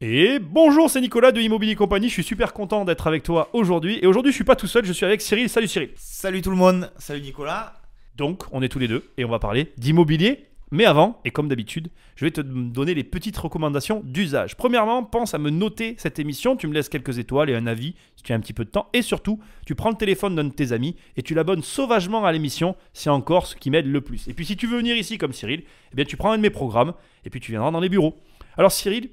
Et bonjour, c'est Nicolas de Immobilier Compagnie, je suis super content d'être avec toi aujourd'hui. Et aujourd'hui, je suis pas tout seul, je suis avec Cyril. Salut Cyril. Salut tout le monde, salut Nicolas. Donc, on est tous les deux et on va parler d'immobilier. Mais avant, et comme d'habitude, je vais te donner les petites recommandations d'usage. Premièrement, pense à me noter cette émission, tu me laisses quelques étoiles et un avis si tu as un petit peu de temps. Et surtout, tu prends le téléphone d'un de tes amis et tu l'abonnes sauvagement à l'émission, c'est encore ce qui m'aide le plus. Et puis si tu veux venir ici comme Cyril, eh bien tu prends un de mes programmes et puis tu viendras dans les bureaux. Alors Cyril,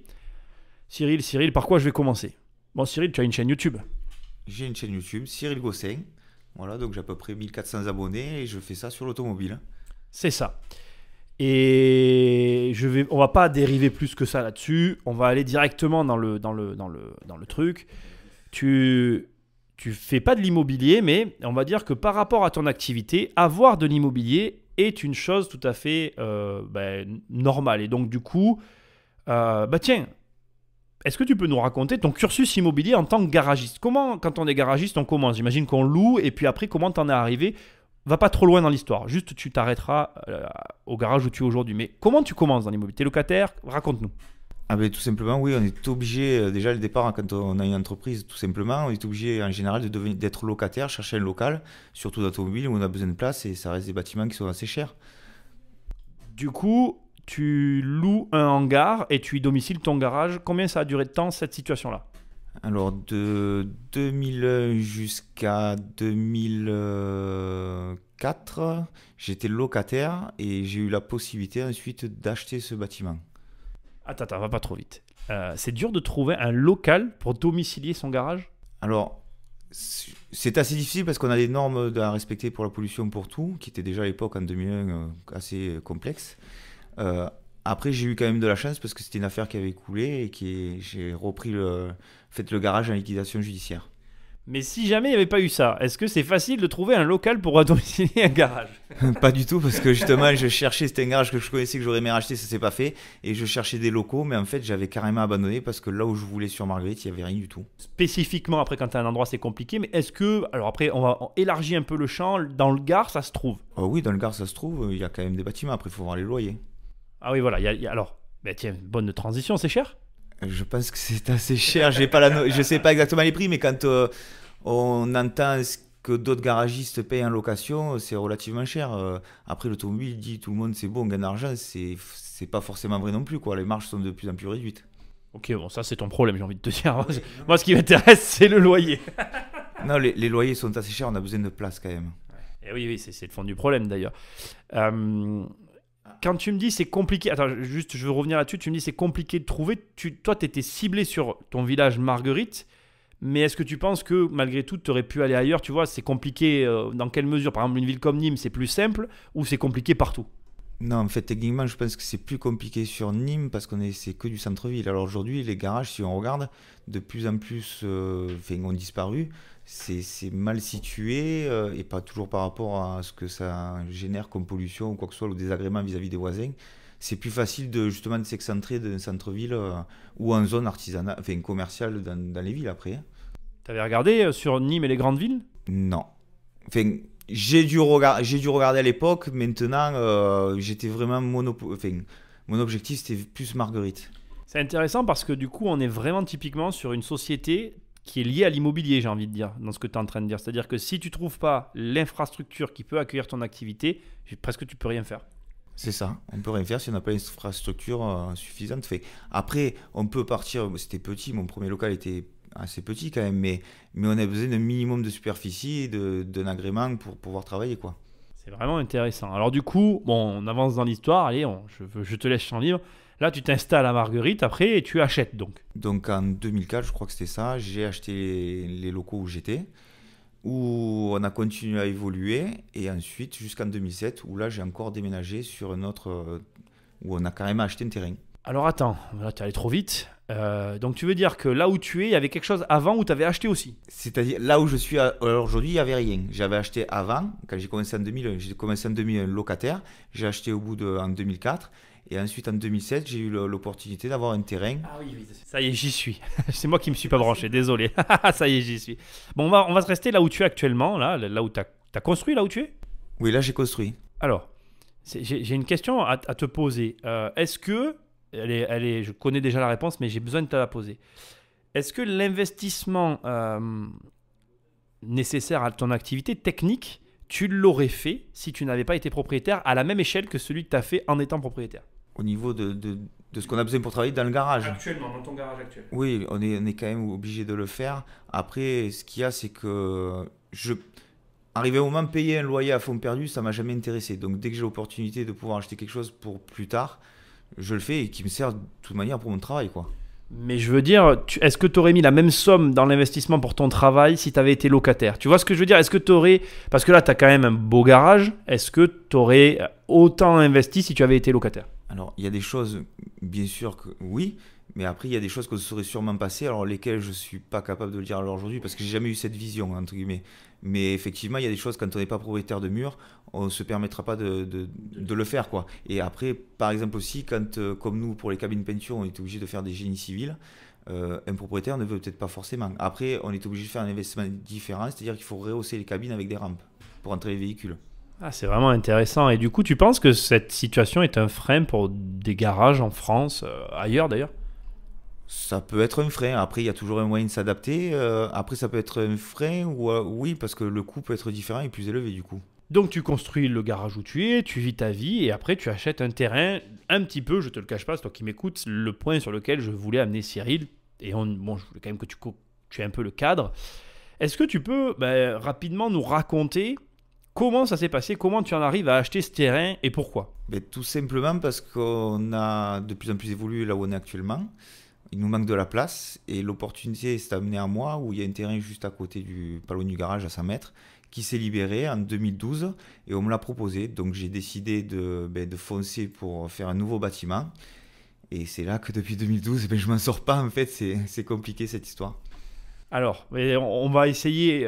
par quoi je vais commencer? Bon Cyril, tu as une chaîne YouTube. J'ai une chaîne YouTube, Cyril Gossin. Voilà, donc j'ai à peu près 1400 abonnés et je fais ça sur l'automobile. C'est ça. Et on va pas dériver plus que ça là-dessus. On va aller directement dans le truc. Tu fais pas de l'immobilier, mais on va dire que par rapport à ton activité, avoir de l'immobilier est une chose tout à fait normale. Et donc du coup, tiens, est-ce que tu peux nous raconter ton cursus immobilier en tant que garagiste? Comment, quand on est garagiste, on commence? J'imagine qu'on loue, et puis après, comment t'en es arrivé? Va pas trop loin dans l'histoire, juste tu t'arrêteras au garage où tu es aujourd'hui. Mais comment tu commences dans l'immobilier? T'es locataire? Raconte-nous. Ah ben, tout simplement, oui, on est obligé, déjà le départ, quand on a une entreprise, tout simplement, on est obligé en général d'être locataire, chercher un local, surtout d'automobile où on a besoin de place et ça reste des bâtiments qui sont assez chers. Du coup, tu loues un hangar et tu y domiciles ton garage. Combien ça a duré de temps cette situation-là? Alors de 2001 jusqu'à 2004, j'étais locataire et j'ai eu la possibilité ensuite d'acheter ce bâtiment. Attends, va pas trop vite. C'est dur de trouver un local pour domicilier son garage? Alors, c'est assez difficile parce qu'on a des normes à respecter pour la pollution pour tout, qui étaient déjà à l'époque en 2001 assez complexes. Après, j'ai eu quand même de la chance parce que c'était une affaire qui avait coulé et j'ai repris le garage en liquidation judiciaire. Mais si jamais il n'y avait pas eu ça, est-ce que c'est facile de trouver un local pour domicilier un garage? Pas du tout, parce que justement, je cherchais, c'était un garage que je connaissais, que j'aurais aimé racheter, ça s'est pas fait. Et je cherchais des locaux, mais en fait, j'avais carrément abandonné parce que là où je voulais sur Marguerite, il n'y avait rien du tout. Spécifiquement, après, quand tu as un endroit, c'est compliqué. Mais est-ce que. Alors après, on élargit un peu le champ. Dans le Gard, ça se trouve? Oui, dans le Gard, ça se trouve, il y a quand même des bâtiments. Après, il faut voir les loyers. Ah oui, voilà. Alors, tiens, bonne transition, c'est cher? Je pense que c'est assez cher. Je sais pas exactement les prix, mais quand on entend ce que d'autres garagistes payent en location, c'est relativement cher. Après, l'automobile dit tout le monde c'est bon, on gagne de l'argent. C'est pas forcément vrai non plus, quoi. Les marges sont de plus en plus réduites. Ok, bon, ça c'est ton problème, j'ai envie de te dire. Moi, ce qui m'intéresse, c'est le loyer. Non, les loyers sont assez chers, on a besoin de place quand même. Et oui, c'est le fond du problème d'ailleurs. Quand tu me dis c'est compliqué, attends, juste je veux revenir là-dessus, tu me dis c'est compliqué de trouver, toi tu étais ciblé sur ton village Marguerite, mais est-ce que tu penses que malgré tout tu aurais pu aller ailleurs? Tu vois, c'est compliqué dans quelle mesure? Par exemple, une ville comme Nîmes, c'est plus simple ou c'est compliqué partout? Non, en fait, techniquement, je pense que c'est plus compliqué sur Nîmes parce c'est que du centre-ville. Alors aujourd'hui, les garages, si on regarde, de plus en plus ont disparu. C'est mal situé et pas toujours par rapport à ce que ça génère comme pollution ou quoi que ce soit, ou désagrément vis-à-vis des voisins. C'est plus facile justement de s'excentrer d'un centre-ville ou en zone artisanale, commerciale dans les villes après. Tu avais regardé sur Nîmes et les grandes villes? Non. J'ai dû regarder à l'époque. Maintenant, j'étais vraiment mon objectif, c'était plus Marguerite. C'est intéressant parce que du coup, on est vraiment typiquement sur une société qui est liée à l'immobilier, j'ai envie de dire, dans ce que tu es en train de dire. C'est-à-dire que si tu ne trouves pas l'infrastructure qui peut accueillir ton activité, presque tu peux rien faire. C'est ça, on peut rien faire si on n'a pas l'infrastructure suffisante. Après, on peut partir, c'était petit, mon premier local était assez petit quand même, mais on a besoin d'un minimum de superficie et d'un agrément pour pouvoir travailler, quoi. C'est vraiment intéressant. Alors du coup, bon, on avance dans l'histoire, allez, je te laisse champ libre. Là, tu t'installes à Marguerite après et tu achètes donc. Donc en 2004, je crois que c'était ça, j'ai acheté les locaux où j'étais, où on a continué à évoluer, et ensuite jusqu'en 2007, où là j'ai encore déménagé sur un autre, où on a carrément acheté un terrain. Alors attends, là tu es allé trop vite. Donc tu veux dire que là où tu es, il y avait quelque chose avant où tu avais acheté aussi? C'est-à-dire là où je suis alors aujourd'hui, il n'y avait rien. J'avais acheté avant, quand j'ai commencé en 2001, j'ai commencé en 2001 locataire, j'ai acheté en 2004, et ensuite en 2007, j'ai eu l'opportunité d'avoir un terrain. Ah oui, ça y est, j'y suis. C'est moi qui ne me suis pas branché, désolé. Ça y est, j'y suis. Bon, on va se rester là où tu es actuellement, là où tu as construit, là où tu es? Oui, là j'ai construit. Alors, j'ai une question à te poser. Est-ce que je connais déjà la réponse, mais j'ai besoin de te la poser. Est-ce que l'investissement nécessaire à ton activité technique, tu l'aurais fait si tu n'avais pas été propriétaire à la même échelle que celui que tu as fait en étant propriétaire? Au niveau de ce qu'on a besoin pour travailler dans le garage. Actuellement, dans ton garage actuel. Oui, on est quand même obligé de le faire. Après, ce qu'il y a, c'est que arrivé au moment de payer un loyer à fond perdu, ça m'a jamais intéressé. Donc dès que j'ai l'opportunité de pouvoir acheter quelque chose pour plus tard, je le fais et qui me sert de toute manière pour mon travail, quoi. Mais je veux dire, est-ce que tu aurais mis la même somme dans l'investissement pour ton travail si tu avais été locataire? Tu vois ce que je veux dire? Est-ce que tu aurais, parce que là tu as quand même un beau garage, est-ce que tu aurais autant investi si tu avais été locataire? Alors, il y a des choses, bien sûr que oui, mais après, il y a des choses que se seraient sûrement passées, alors lesquelles je ne suis pas capable de le dire aujourd'hui parce que j'ai jamais eu cette vision, entre guillemets. Mais effectivement, il y a des choses, quand on n'est pas propriétaire de mur, on ne se permettra pas de le faire, quoi. Et après, par exemple aussi, quand, comme nous, pour les cabines peinture, on est obligé de faire des génies civils, un propriétaire ne veut peut-être pas forcément. Après, on est obligé de faire un investissement différent, c'est-à-dire qu'il faut rehausser les cabines avec des rampes pour entrer les véhicules. Ah, c'est vraiment intéressant. Et du coup, tu penses que cette situation est un frein pour des garages en France, ailleurs d'ailleurs? Ça peut être un frein. Après, il y a toujours un moyen de s'adapter. Après, ça peut être un frein ou oui, parce que le coût peut être différent et plus élevé du coup. Donc tu construis le garage où tu es, tu vis ta vie et après tu achètes un terrain un petit peu, je te le cache pas, c'est toi qui m'écoutes, le point sur lequel je voulais amener Cyril, et bon, je voulais quand même que tu aies un peu le cadre. Est-ce que tu peux rapidement nous raconter comment ça s'est passé, comment tu en arrives à acheter ce terrain et pourquoi? Mais tout simplement parce qu'on a de plus en plus évolué là où on est actuellement. Il nous manque de la place et l'opportunité s'est amenée à moi où il y a un terrain juste à côté pas loin du garage à 100 mètres qui s'est libéré en 2012 et on me l'a proposé. Donc j'ai décidé de foncer pour faire un nouveau bâtiment et c'est là que depuis 2012 je m'en sors pas en fait, c'est compliqué cette histoire. Alors, on va essayer,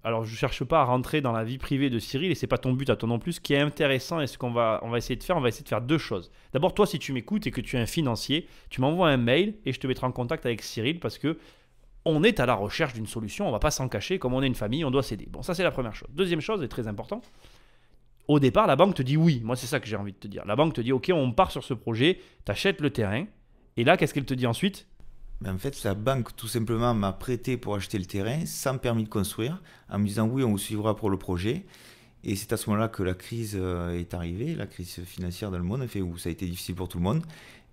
Alors, je cherche pas à rentrer dans la vie privée de Cyril et c'est pas ton but à toi non plus. Ce qui est intéressant et ce qu'on va essayer de faire, on va essayer de faire deux choses. D'abord, toi, si tu m'écoutes et que tu es un financier, tu m'envoies un mail et je te mettrai en contact avec Cyril parce que on est à la recherche d'une solution. On va pas s'en cacher. Comme on est une famille, on doit s'aider. Bon, ça c'est la première chose. Deuxième chose, et très important. Au départ, la banque te dit oui. Moi, c'est ça que j'ai envie de te dire. La banque te dit ok, on part sur ce projet. T'achètes le terrain. Et là, qu'est-ce qu'elle te dit ensuite? Mais en fait, la banque tout simplement m'a prêté pour acheter le terrain sans permis de construire, en me disant oui, on vous suivra pour le projet. Et c'est à ce moment-là que la crise est arrivée, la crise financière dans le monde, en fait, où ça a été difficile pour tout le monde.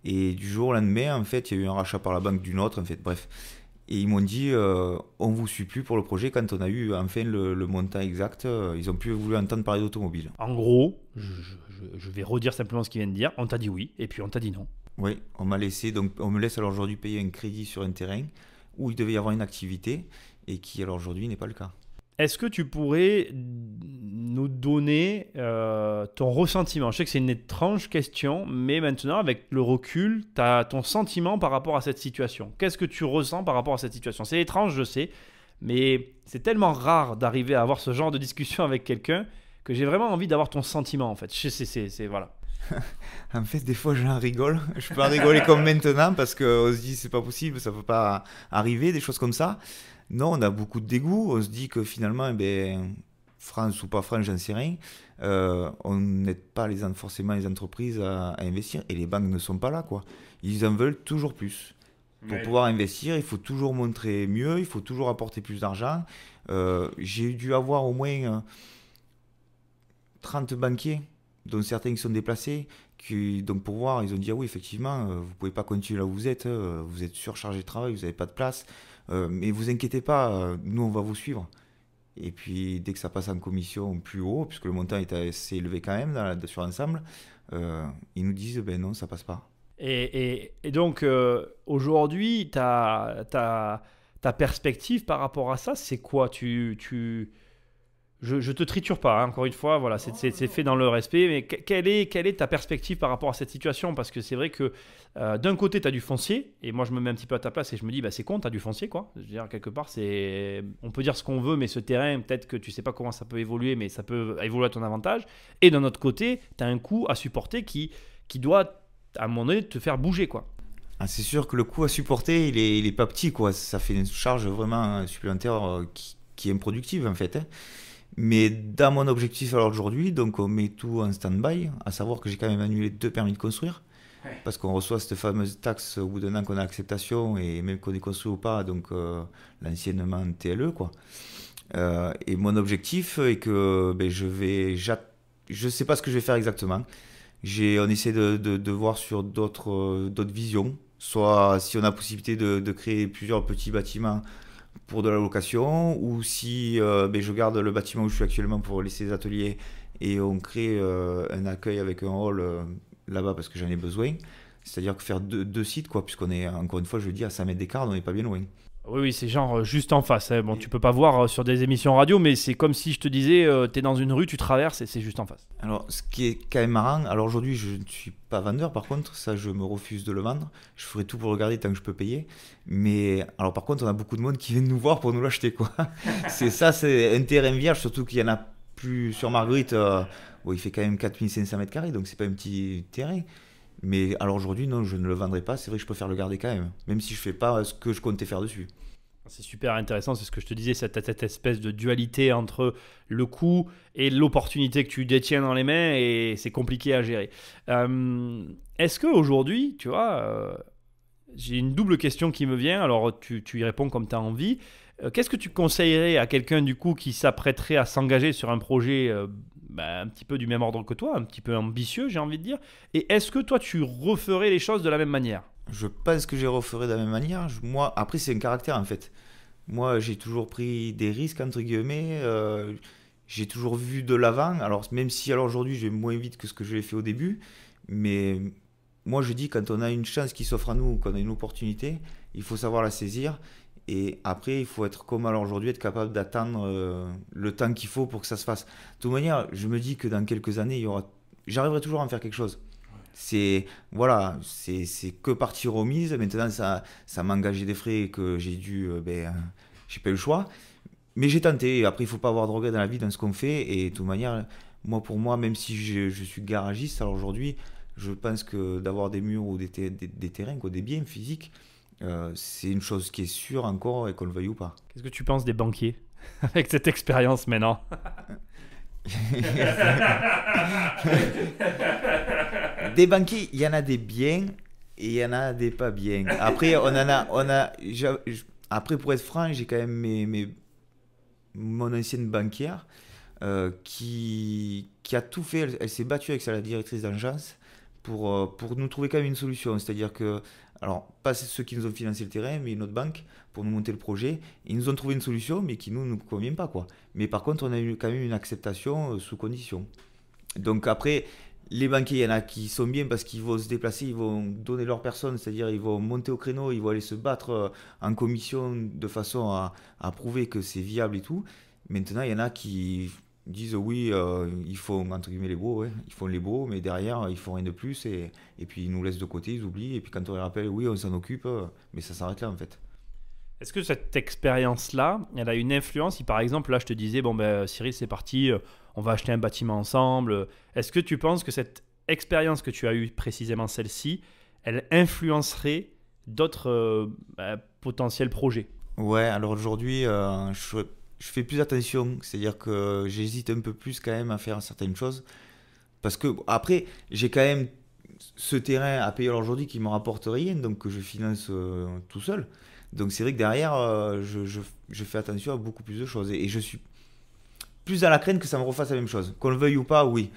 Et du jour au lendemain, en fait, il y a eu un rachat par la banque d'une autre, en fait, bref. Et ils m'ont dit, on ne vous suit plus pour le projet. Quand on a eu enfin le montant exact, ils n'ont plus voulu entendre parler d'automobile. En gros, je vais redire simplement ce qu'il vient de dire. On t'a dit oui, et puis on t'a dit non. Oui, on m'a laissé, donc on me laisse alors aujourd'hui payer un crédit sur un terrain où il devait y avoir une activité et qui alors aujourd'hui n'est pas le cas. Est-ce que tu pourrais nous donner ton ressentiment? Je sais que c'est une étrange question, mais maintenant, avec le recul, tu as ton sentiment par rapport à cette situation. Qu'est-ce que tu ressens par rapport à cette situation? C'est étrange, je sais, mais c'est tellement rare d'arriver à avoir ce genre de discussion avec quelqu'un que j'ai vraiment envie d'avoir ton sentiment, en fait. Voilà. En fait, des fois, j'en rigole. Je peux en rigoler comme maintenant parce qu'on se dit c'est pas possible, ça peut pas arriver, des choses comme ça. Non, on a beaucoup de dégoût. On se dit que finalement, France ou pas France, j'en sais rien. On n'aide pas forcément les entreprises à investir et les banques ne sont pas là, quoi. Ils en veulent toujours plus. Pour pouvoir investir, il faut toujours montrer mieux, il faut toujours apporter plus d'argent. J'ai dû avoir au moins 30 banquiers, dont certains qui sont déplacés, donc pour voir, ils ont dit ah oui, effectivement, vous ne pouvez pas continuer là où vous êtes surchargé de travail, vous n'avez pas de place, mais vous inquiétez pas, nous on va vous suivre. Et puis dès que ça passe en commission plus haut, puisque le montant est assez élevé quand même sur l'ensemble, ils nous disent ben non, ça passe pas. Et donc aujourd'hui, ta perspective par rapport à ça, c'est quoi? Je te triture pas, hein, encore une fois, voilà, c'est fait dans le respect, mais quelle est ta perspective par rapport à cette situation? Parce que c'est vrai que d'un côté, tu as du foncier, et moi je me mets un petit peu à ta place et je me dis, bah, c'est con, tu as du foncier, quoi. Je veux dire, quelque part, on peut dire ce qu'on veut, mais ce terrain, peut-être que tu sais pas comment ça peut évoluer, mais ça peut évoluer à ton avantage. Et d'un autre côté, tu as un coût à supporter qui doit, à un moment donné, te faire bouger, quoi. Ah, c'est sûr que le coût à supporter, il est pas petit, quoi. Ça fait une charge vraiment supplémentaire qui est improductive, en fait, hein. Mais dans mon objectif alors aujourd'hui, donc on met tout en stand-by, à savoir que j'ai quand même annulé 2 permis de construire. parce qu'on reçoit cette fameuse taxe au bout d'un an qu'on a acceptation, et même qu'on est construit ou pas, donc l'anciennement TLE, quoi. Et mon objectif est que ben, je sais pas ce que je vais faire exactement. On essaie de voir sur d'autres visions, soit si on a possibilité de créer plusieurs petits bâtiments pour de la location, ou si ben, je garde le bâtiment où je suis actuellement pour laisser les ateliers et on crée un accueil avec un hall là-bas parce que j'en ai besoin. C'est-à-dire que faire deux sites, quoi, puisqu'on est, encore une fois, je le dis, à 5 mètres d'écart, on n'est pas bien loin. Oui, oui, c'est genre juste en face. Hein. Bon, tu peux pas voir sur des émissions radio, mais c'est comme si je te disais, tu es dans une rue, tu traverses et c'est juste en face. Alors, ce qui est quand même marrant, alors aujourd'hui, je ne suis pas vendeur, par contre, ça, je me refuse de le vendre. Je ferai tout pour le garder tant que je peux payer. Mais, alors, par contre, on a beaucoup de monde qui vient nous voir pour nous l'acheter, quoi. C'est un terrain vierge, surtout qu'il y en a plus sur Marguerite. Bon, il fait quand même 4500 mètres carrés, donc c'est pas un petit terrain. Mais alors aujourd'hui, non, je ne le vendrai pas. C'est vrai que je préfère le garder quand même si je fais pas ce que je comptais faire dessus. C'est super intéressant, c'est ce que je te disais, cette espèce de dualité entre le coût et l'opportunité que tu détiens dans les mains, et c'est compliqué à gérer. Est-ce qu'aujourd'hui, tu vois, j'ai une double question qui me vient, alors tu y réponds comme tu as envie. Qu'est-ce que tu conseillerais à quelqu'un du coup qui s'apprêterait à s'engager sur un projet un petit peu du même ordre que toi, un petit peu ambitieux, j'ai envie de dire, et est-ce que toi tu referais les choses de la même manière? Je pense que je les referai de la même manière. Moi, après, c'est un caractère en fait. Moi, j'ai toujours pris des risques, entre guillemets. J'ai toujours vu de l'avant. Alors, même si alors aujourd'hui, je vais moins vite que ce que je l'ai fait au début. Mais moi, je dis, quand on a une chance qui s'offre à nous, qu'on a une opportunité, il faut savoir la saisir. Et après, il faut être comme alors aujourd'hui, être capable d'attendre le temps qu'il faut pour que ça se fasse. De toute manière, je me dis que dans quelques années, j'arriverai toujours à en faire quelque chose. Voilà, c'est que partie remise. Maintenant, ça m'a engagé des frais que j'ai j'ai pas eu le choix. Mais j'ai tenté. Après, il faut pas avoir de regrets dans la vie, dans ce qu'on fait. Et de toute manière, pour moi, même si je suis garagiste, alors aujourd'hui, je pense que d'avoir des murs ou des terrains, quoi, des biens physiques, c'est une chose qui est sûre encore, et qu'on le veuille ou pas. Qu'est-ce que tu penses des banquiers avec cette expérience maintenant? Des banquiers, il y en a des biens et il y en a des pas bien. Après, après, pour être franc, j'ai quand même mon ancienne banquière qui a tout fait. Elle s'est battue avec la directrice d'agence pour nous trouver quand même une solution. C'est-à-dire que, alors, pas ceux qui nous ont financé le terrain, mais une autre banque pour nous monter le projet. Ils nous ont trouvé une solution, mais qui nous convient pas, quoi. Mais par contre, on a eu quand même une acceptation sous condition. Donc après, les banquiers, il y en a qui sont bien parce qu'ils vont se déplacer, ils vont donner leur personne, c'est-à-dire ils vont monter au créneau, ils vont aller se battre en commission de façon à prouver que c'est viable et tout. Maintenant, il y en a qui disent oui, ils font entre guillemets les beaux, ouais, ils font les beaux, mais derrière, ils font rien de plus, et puis ils nous laissent de côté, ils oublient, et puis quand on les rappelle, oui, on s'en occupe, mais ça s'arrête là en fait. Est-ce que cette expérience-là, elle a une influence si par exemple, là je te disais, bon ben Cyril c'est parti, on va acheter un bâtiment ensemble. Est-ce que tu penses que cette expérience que tu as eue, précisément celle-ci, elle influencerait d'autres potentiels projets? Ouais, alors aujourd'hui, je fais plus attention, c'est-à-dire que j'hésite un peu plus quand même à faire certaines choses. Parce que, après, j'ai quand même ce terrain à payer aujourd'hui qui me rapporte rien, donc que je finance tout seul. Donc c'est vrai que derrière, je fais attention à beaucoup plus de choses. Et je suis plus à la crainte que ça me refasse la même chose. Qu'on le veuille ou pas, oui.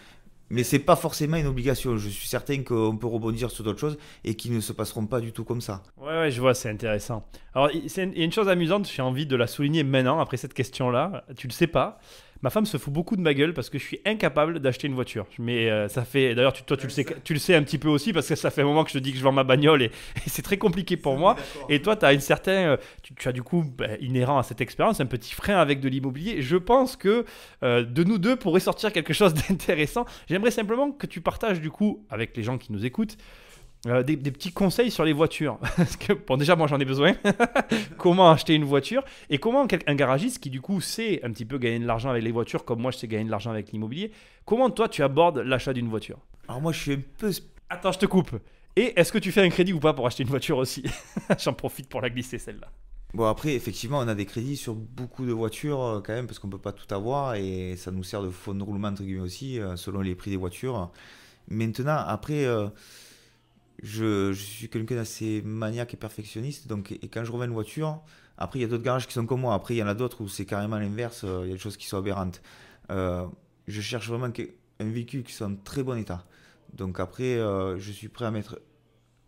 Mais c'est pas forcément une obligation. Je suis certain qu'on peut rebondir sur d'autres choses et qui ne se passeront pas du tout comme ça. Ouais, je vois, c'est intéressant. Alors, il y a une chose amusante, j'ai envie de la souligner maintenant, après cette question-là. Tu le sais pas. Ma femme se fout beaucoup de ma gueule parce que je suis incapable d'acheter une voiture. Mais ça fait. D'ailleurs, toi, tu le sais un petit peu aussi parce que ça fait un moment que je te dis que je vends ma bagnole et c'est très compliqué pour moi. Et toi, tu as une certaine. Tu as du coup, inhérent à cette expérience, un petit frein avec de l'immobilier. Je pense que de nous deux pourrait sortir quelque chose d'intéressant. J'aimerais simplement que tu partages du coup avec les gens qui nous écoutent. Des petits conseils sur les voitures. Parce que, bon, déjà, moi, j'en ai besoin. Comment acheter une voiture et comment un garagiste qui, du coup, sait un petit peu gagner de l'argent avec les voitures, comme moi, je sais gagner de l'argent avec l'immobilier, comment toi, tu abordes l'achat d'une voiture? Alors moi, je suis un peu... Attends, je te coupe. Et est-ce que tu fais un crédit ou pas pour acheter une voiture aussi? J'en profite pour la glisser, celle-là. Bon, après, effectivement, on a des crédits sur beaucoup de voitures quand même, parce qu'on ne peut pas tout avoir, et ça nous sert de fonds de roulement, entre guillemets aussi, selon les prix des voitures. Maintenant, après... je suis quelqu'un d'assez maniaque et perfectionniste. Donc, et quand je revends une voiture, après, il y a d'autres garages qui sont comme moi. Après, il y en a d'autres où c'est carrément l'inverse. Il y a des choses qui sont aberrantes. Euh, je cherche vraiment un véhicule qui soit en très bon état. Donc, après, je suis prêt à mettre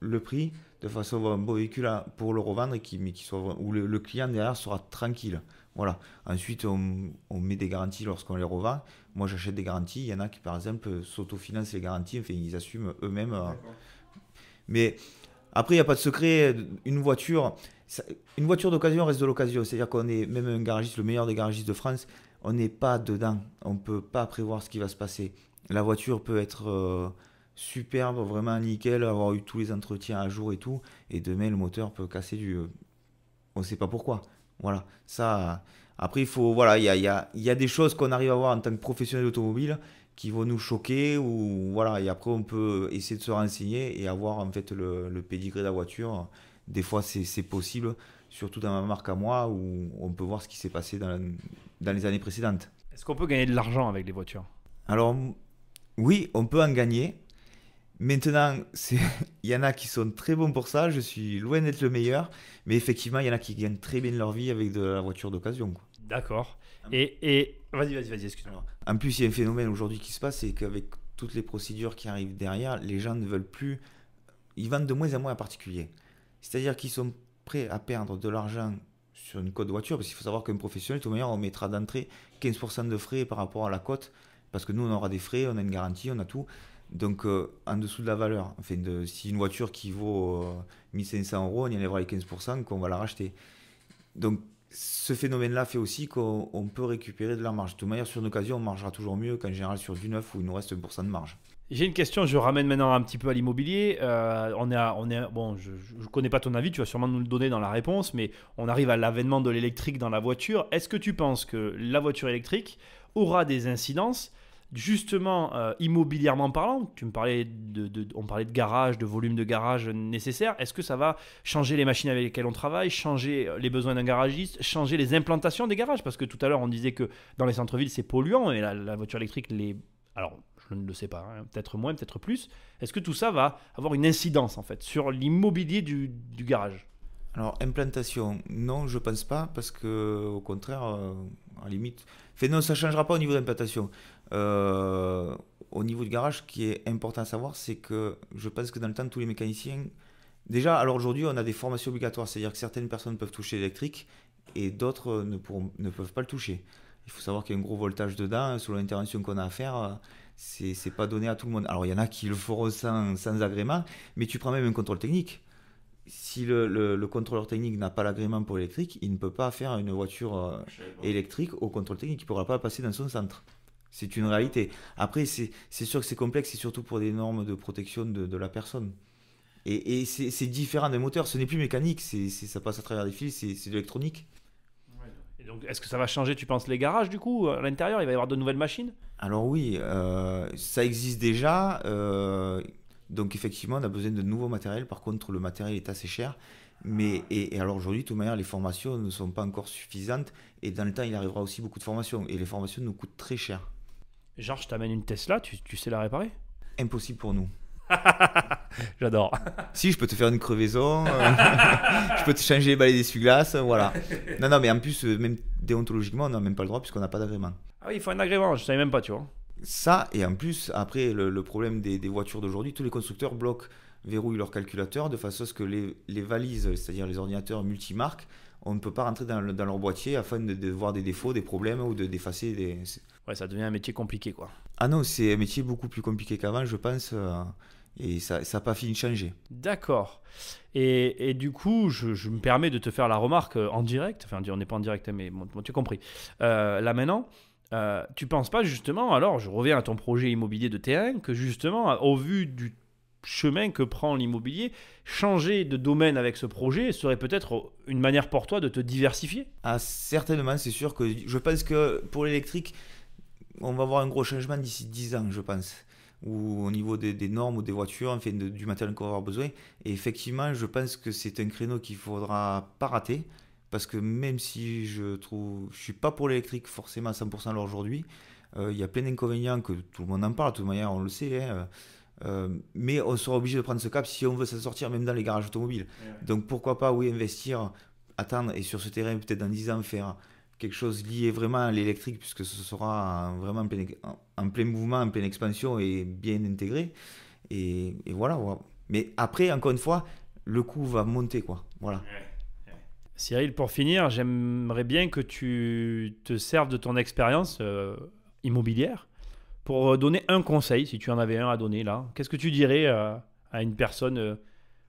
le prix de façon à avoir un beau véhicule pour le revendre et mais qui soit, où le client derrière sera tranquille. Voilà. Ensuite, on met des garanties lorsqu'on les revend. Moi, j'achète des garanties. Il y en a qui, par exemple, s'autofinancent les garanties. Enfin, ils assument eux-mêmes. Mais après, il n'y a pas de secret. Une voiture d'occasion reste de l'occasion. C'est-à-dire qu'on est même un garagiste, le meilleur des garagistes de France, on n'est pas dedans. On ne peut pas prévoir ce qui va se passer. La voiture peut être superbe, vraiment nickel, avoir eu tous les entretiens à jour et tout. Et demain, le moteur peut casser on ne sait pas pourquoi. Voilà. Ça. Après, il faut. Voilà, il y a des choses qu'on arrive à voir en tant que professionnel automobile qui vont nous choquer ou voilà, et après on peut essayer de se renseigner et avoir en fait le pédigré de la voiture. Des fois c'est possible, surtout dans ma marque à moi où on peut voir ce qui s'est passé dans les années précédentes. Est-ce qu'on peut gagner de l'argent avec les voitures? Alors oui, on peut en gagner. Maintenant, il y en a qui sont très bons pour ça, je suis loin d'être le meilleur, mais effectivement, il y en a qui gagnent très bien leur vie avec de la voiture d'occasion, quoi. D'accord. Vas-y, excuse-moi. En plus, il y a un phénomène aujourd'hui qui se passe, c'est qu'avec toutes les procédures qui arrivent derrière, les gens ne veulent plus. Ils vendent de moins en moins à particulier. C'est-à-dire qu'ils sont prêts à perdre de l'argent sur une cote de voiture, parce qu'il faut savoir qu'un professionnel, tout de manière, on mettra d'entrée 15% de frais par rapport à la cote, parce que nous, on aura des frais, on a une garantie, on a tout. Donc, en dessous de la valeur. Enfin, si une voiture qui vaut 1500 euros, on y enlèvera les 15% qu'on va la racheter. Donc, ce phénomène-là fait aussi qu'on peut récupérer de la marge. De toute manière, sur une occasion, on margera toujours mieux qu'en général sur du neuf où il nous reste 1% de marge. J'ai une question, je ramène maintenant un petit peu à l'immobilier. Bon, je ne connais pas ton avis, tu vas sûrement nous le donner dans la réponse, mais on arrive à l'avènement de l'électrique dans la voiture. Est-ce que tu penses que la voiture électrique aura des incidences, justement immobilièrement parlant? Tu me parlais on parlait de garage, de volume de garage nécessaire. Est-ce que ça va changer les machines avec lesquelles on travaille, changer les besoins d'un garagiste, changer les implantations des garages? Parce que tout à l'heure, on disait que dans les centres-villes, c'est polluant et la voiture électrique, alors, je ne le sais pas, hein, peut-être moins, peut-être plus. Est-ce que tout ça va avoir une incidence en fait sur l'immobilier du garage? Alors, implantation, non, je pense pas, parce que au contraire, à la limite. Fait non, ça ne changera pas au niveau d'implantation. Euh, Au niveau du garage, ce qui est important à savoir, c'est que je pense que dans le temps, tous les mécaniciens. Déjà, alors aujourd'hui, on a des formations obligatoires, c'est-à-dire que certaines personnes peuvent toucher l'électrique et d'autres ne peuvent pas le toucher. Il faut savoir qu'il y a un gros voltage dedans, selon l'intervention qu'on a à faire, c'est pas donné à tout le monde. Alors il y en a qui le feront sans agrément, mais tu prends même un contrôle technique. Si le contrôleur technique n'a pas l'agrément pour l'électrique, il ne peut pas faire une voiture électrique au contrôle technique, il ne pourra pas passer dans son centre. C'est une réalité. Après, c'est sûr que c'est complexe, c'est surtout pour des normes de protection de la personne. Et c'est différent d'un moteur, ce n'est plus mécanique, ça passe à travers des fils, c'est de l'électronique. Et donc, est-ce que ça va changer, tu penses, les garages du coup, à l'intérieur? Il va y avoir de nouvelles machines? Alors oui, ça existe déjà, donc effectivement on a besoin de nouveaux matériels, par contre le matériel est assez cher, et alors aujourd'hui, de toute manière, les formations ne sont pas encore suffisantes, et dans le temps il arrivera aussi beaucoup de formations, et les formations nous coûtent très cher. Genre, je t'amène une Tesla, tu sais la réparer? Impossible pour nous. J'adore. Si, je peux te faire une crevaison, je peux te changer les balais d'essuie-glace, voilà. Non, non, mais en plus, même déontologiquement, on n'a même pas le droit puisqu'on n'a pas d'agrément. Ah oui, il faut un agrément, je savais même pas, tu vois. Ça, et en plus, après, le problème des voitures d'aujourd'hui, tous les constructeurs bloquent, verrouillent leur calculateur de façon à ce que les valises, c'est-à-dire les ordinateurs multimarques, on ne peut pas rentrer dans leur boîtier afin de voir des défauts, des problèmes ou d'effacer des. Ouais, ça devient un métier compliqué, quoi. Ah non, c'est un métier beaucoup plus compliqué qu'avant, je pense, et ça n'a pas fini de changer. D'accord. Et du coup, je me permets de te faire la remarque en direct, enfin, on n'est pas en direct, mais bon, tu as compris. Là maintenant, tu penses pas justement, alors je reviens à ton projet immobilier de terrain, que justement, au vu du chemin que prend l'immobilier, changer de domaine avec ce projet serait peut-être une manière pour toi de te diversifier? Ah, certainement, c'est sûr que je pense que pour l'électrique, on va avoir un gros changement d'ici 10 ans, je pense. Ou au niveau des normes ou des voitures, enfin du matériel qu'on va avoir besoin. Et effectivement, je pense que c'est un créneau qu'il faudra pas rater. Parce que même si je suis pas pour l'électrique forcément à 100% à l'heure aujourd'hui, il y a plein d'inconvénients que tout le monde en parle, de toute manière, on le sait, hein. Mais on sera obligé de prendre ce cap si on veut s'en sortir, même dans les garages automobiles. Ouais. Donc pourquoi pas, oui, investir, attendre et sur ce terrain, peut-être dans 10 ans, faire quelque chose lié vraiment à l'électrique, puisque ce sera vraiment en plein mouvement, en pleine expansion et bien intégré. Et voilà. Mais après, encore une fois, le coût va monter, quoi. Voilà. Cyril, pour finir, j'aimerais bien que tu te serves de ton expérience immobilière pour donner un conseil, si tu en avais un à donner là. Qu'est-ce que tu dirais à une personne,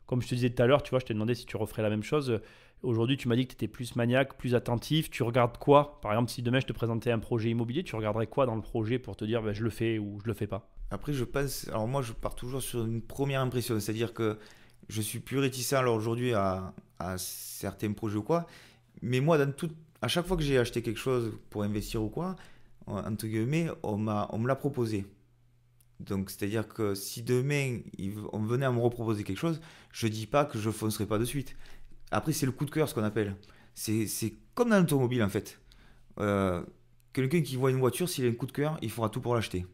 comme je te disais tout à l'heure, tu vois, je t'ai demandé si tu referais la même chose. Aujourd'hui, tu m'as dit que tu étais plus maniaque, plus attentif. Tu regardes quoi? Par exemple, si demain je te présentais un projet immobilier, tu regarderais quoi dans le projet pour te dire je le fais ou je le fais pas? Après, je pense, alors moi, je pars toujours sur une première impression, c'est-à-dire que je suis plus réticent alors aujourd'hui à certains projets ou quoi. Mais moi, à chaque fois que j'ai acheté quelque chose pour investir ou quoi, entre guillemets, on me l'a proposé. Donc, c'est-à-dire que si demain, on venait à me reproposer quelque chose, je dis pas que je foncerai pas de suite. Après, c'est le coup de cœur, ce qu'on appelle. C'est comme dans l'automobile, en fait. Quelqu'un qui voit une voiture, s'il a un coup de cœur, il fera tout pour l'acheter.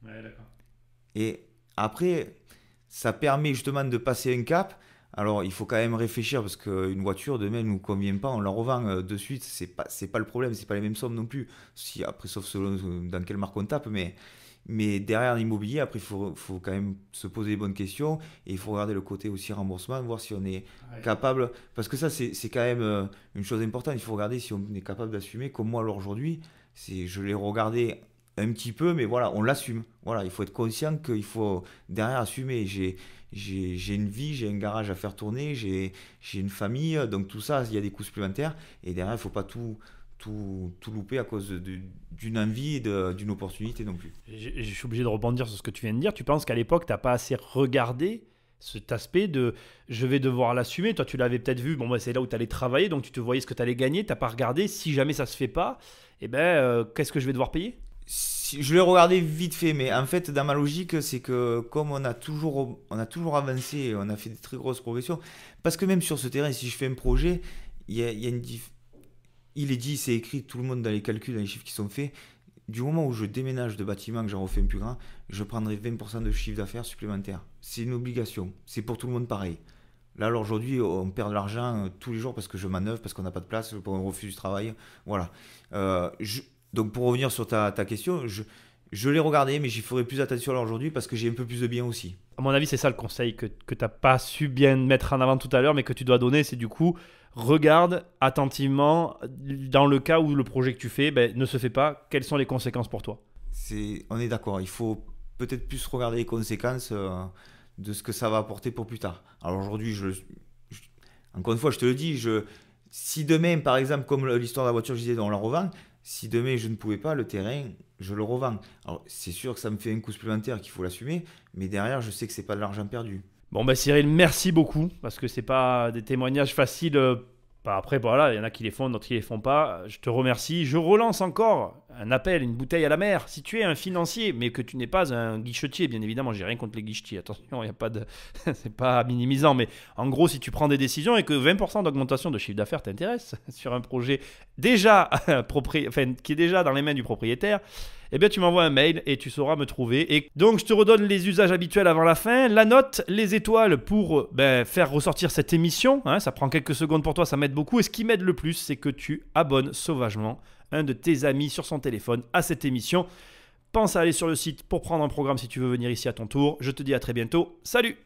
Ouais, d'accord. Et après, ça permet justement de passer un cap. Alors, il faut quand même réfléchir parce qu'une voiture, demain, ne nous convient pas, on la revend de suite. C'est pas le problème, c'est pas les mêmes sommes non plus. Si, après, sauf selon dans quelle marque on tape, mais derrière l'immobilier, après, il faut quand même se poser les bonnes questions et il faut regarder le côté aussi remboursement, voir si on est capable. Parce que ça, c'est quand même une chose importante. Il faut regarder si on est capable d'assumer. Comme moi, alors aujourd'hui, je l'ai regardé un petit peu, mais voilà, on l'assume. Voilà, il faut être conscient qu'il faut derrière assumer. J'ai une vie, j'ai un garage à faire tourner, j'ai une famille, donc tout ça, il y a des coûts supplémentaires. Et derrière, il ne faut pas tout louper à cause d'une envie et d'une opportunité non plus. Je suis obligé de rebondir sur ce que tu viens de dire. Tu penses qu'à l'époque, tu n'as pas assez regardé cet aspect de je vais devoir l'assumer. Toi, tu l'avais peut-être vu, c'est là où tu allais travailler, donc tu te voyais ce que tu allais gagner. Tu n'as pas regardé. Si jamais ça ne se fait pas, qu'est-ce que je vais devoir payer? Je l'ai regardé vite fait, mais en fait, dans ma logique, c'est que comme on a toujours avancé, on a fait des très grosses progressions, parce que même sur ce terrain, si je fais un projet, il est dit, c'est écrit, tout le monde dans les calculs, dans les chiffres qui sont faits, du moment où je déménage de bâtiment, que j'en refais un plus grand, je prendrai 20% de chiffre d'affaires supplémentaire. C'est une obligation, c'est pour tout le monde pareil. Là, alors aujourd'hui, on perd de l'argent tous les jours parce que je manœuvre, parce qu'on n'a pas de place, pour un refus du travail. Voilà. Donc pour revenir sur ta question, je l'ai regardé, mais j'y ferai plus attention aujourd'hui parce que j'ai un peu plus de biens aussi. À mon avis, c'est ça le conseil que tu n'as pas su bien mettre en avant tout à l'heure, mais que tu dois donner, c'est du coup, regarde attentivement dans le cas où le projet que tu fais ne se fait pas, quelles sont les conséquences pour toi? On est d'accord, il faut peut-être plus regarder les conséquences de ce que ça va apporter pour plus tard. Alors aujourd'hui, encore une fois, je te le dis, si demain, par exemple, comme l'histoire de la voiture, je disais, on la revend, si demain je ne pouvais pas, le terrain, je le revends. Alors c'est sûr que ça me fait un coût supplémentaire qu'il faut l'assumer, mais derrière, je sais que c'est pas de l'argent perdu. Bon, Cyril, merci beaucoup, parce que c'est pas des témoignages faciles. Après, voilà, il y en a qui les font, d'autres qui les font pas. Je te remercie. Je relance encore un appel, une bouteille à la mer. Si tu es un financier, mais que tu n'es pas un guichetier, bien évidemment, j'ai rien contre les guichetiers. Attention, il y a pas de, c'est pas minimisant, mais en gros, si tu prends des décisions et que 20% d'augmentation de chiffre d'affaires t'intéresse sur un projet déjà qui est déjà dans les mains du propriétaire, tu m'envoies un mail et tu sauras me trouver. Et donc, je te redonne les usages habituels avant la fin. La note, les étoiles pour faire ressortir cette émission. Ça prend quelques secondes pour toi, ça m'aide beaucoup. Et ce qui m'aide le plus, c'est que tu abonnes sauvagement un de tes amis sur son téléphone à cette émission. Pense à aller sur le site pour prendre un programme si tu veux venir ici à ton tour. Je te dis à très bientôt. Salut!